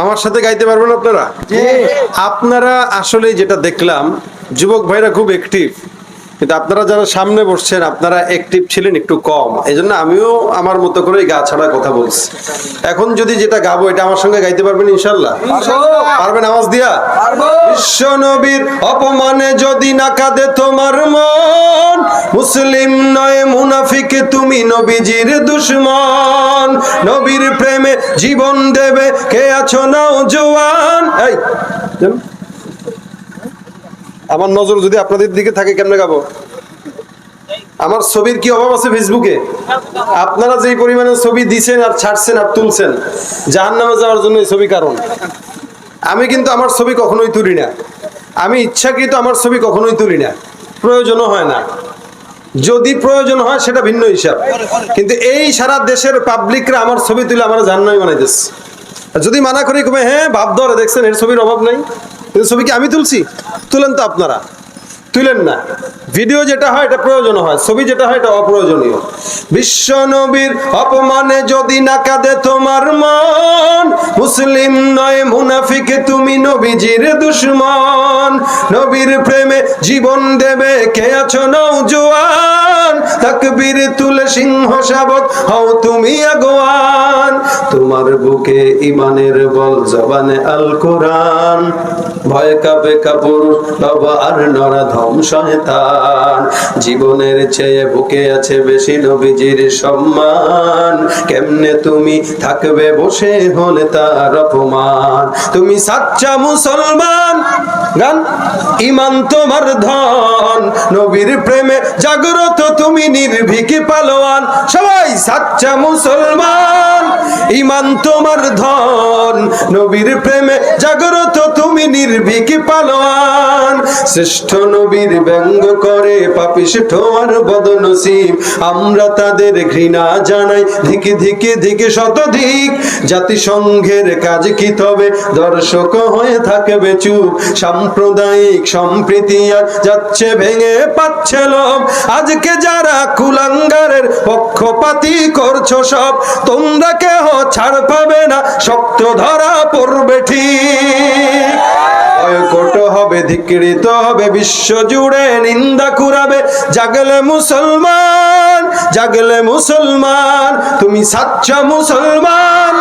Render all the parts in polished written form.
আমার সাথে গাইতে পারবেন আপনারা? আপনারা আসলে যেটা দেখলাম, যুবক ভাইরা খুব অ্যাক্টিভ, কিন্তু আপনারা যারা সামনে বসছেন আপনারা অ্যাক্টিভ ছিলেন একটু কম। এই জন্য আমিও আমার মতো করে গা ছাড়া কথা বলছি। এখন যদি যেটা গাবো এটা আমার সঙ্গে গাইতে পারবেন ইনশাল্লাহ? পারবেন আওয়াজ দিয়া? বিশ্ব নবীর অপমানে যদি না কাঁদে তোমার মন, মুসলিম নয় মুনাফিক তুমি নবীজির দুশমন। নবীর প্রেমে জীবন দেবে কে আছো নওজোয়ান। এই আমার নজর যদি আপনাদের দিকে থাকে কেমনে গাবো? আমার ছবির কি অভাব আছে ফেসবুকে? আপনারা যেই পরিমাণে ছবি দিছেন আর ছাড়ছেন আর তুলছেন, জাহান্নামে যাওয়ার জন্য এই ছবি কারণ। আমি কিন্তু আমার ছবি কখনোই তুলি না, আমি ইচ্ছাকৃত আমার ছবি কখনোই তুলি না, প্রয়োজনও হয় না। যদি প্রয়োজন হয় সেটা ভিন্ন হিসাব, কিন্তু এই সারা দেশের পাবলিকরা আমার ছবি তুলে আমার জাহান্নামী বানাইতেছে। যদি মানা করি কবে হ্যাঁ ভাব ধরে দেখছেন এর ছবির অভাব নাই, কিন্তু ছবি কি আমি তুলছি? তুলেন তো আপনারা, তুলেন না। ভিডিও যেটা হয় এটা প্রয়োজন হয়, ছবি যেটা হয় এটা অপ্রয়োজনীয়। বিশ্ব নবীর অপমানে যদি না কাঁদে তোমার মন, মুসলিম নয় মুনাফিক তুমি নবীজির দুশমন। নবীর প্রেমে জীবন দেবে কে আছো নওজোয়ান, তাকবীর তুলে সিংহ শাবক হও তুমি আগুয়ান। তোমার বুকে ইমানের বল জবানে আল কোরআন, ভয় কাঁপে কাপুরুষ বাবা আর নরাধম শয়তান। জীবনের চেয়ে বুকে আছে বেশি নবীজির সম্মান, কেমনে তুমি থাকবে বসে হলে তার অপমান। তুমি সাচ্চা মুসলমান, গান ইমান তোমার ধন, নবীর প্রেমে জাগ্রত তুমি নির্ভীক পালোয়ান। সবাই সাচ্চা মুসলমান, ইমান তোমার ধন, নবীর প্রেমে জাগ্রত তুমি নির্ভীক পালোয়ান। শ্রেষ্ঠ নবীর ব্যঙ্গ করে পাপিষ্ঠ আর বদনসিব, আমরা তাদের ঘৃণা জানাই ধিকে ধিকে ধিকে শতধিক। জাতিসংঘের কাজ কি তবে দর্শক হয়ে থাকবে চুপ, সাম্প্রদায়িক সম্প্রীতি আর যাচ্ছে ভেঙে পাচ্ছে লোভ। আজকে যারা কুলাঙ্গারের পক্ষপাতী করছো সব, তোমরা কেহ ছাড় পাবে না, শক্ত ধরা পড়বে ঠিক। বয়কট হবে, ধিক্কৃত হবে, বিশ্ব জুড়ে নিন্দা কুড়াবে। জাগলে মুসলমান, জাগলে মুসলমান, তুমি সাচ্চা মুসলমান,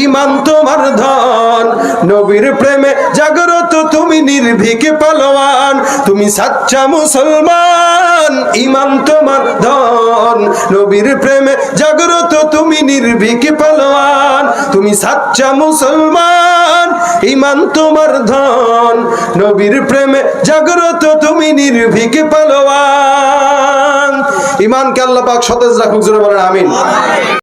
ইমান তোমার ধন, নবীর প্রেমে জাগ্রত তুমি নির্ভীক পালোয়ান। তুমি সাচ্চা মুসলমান, ইমান তোমার ধন, নবীর প্রেমে জাগ্রত তুমি নির্ভীক পালোয়ান। তুমি সাচ্চা মুসলমান, ইমান তোমার ধন, নবীর প্রেমে জাগ্রত তুমি নির্ভীক পালোয়ান। ইমানকে আল্লাহ পাক সতেজ রাখুক, জোরে বলেন আমিন।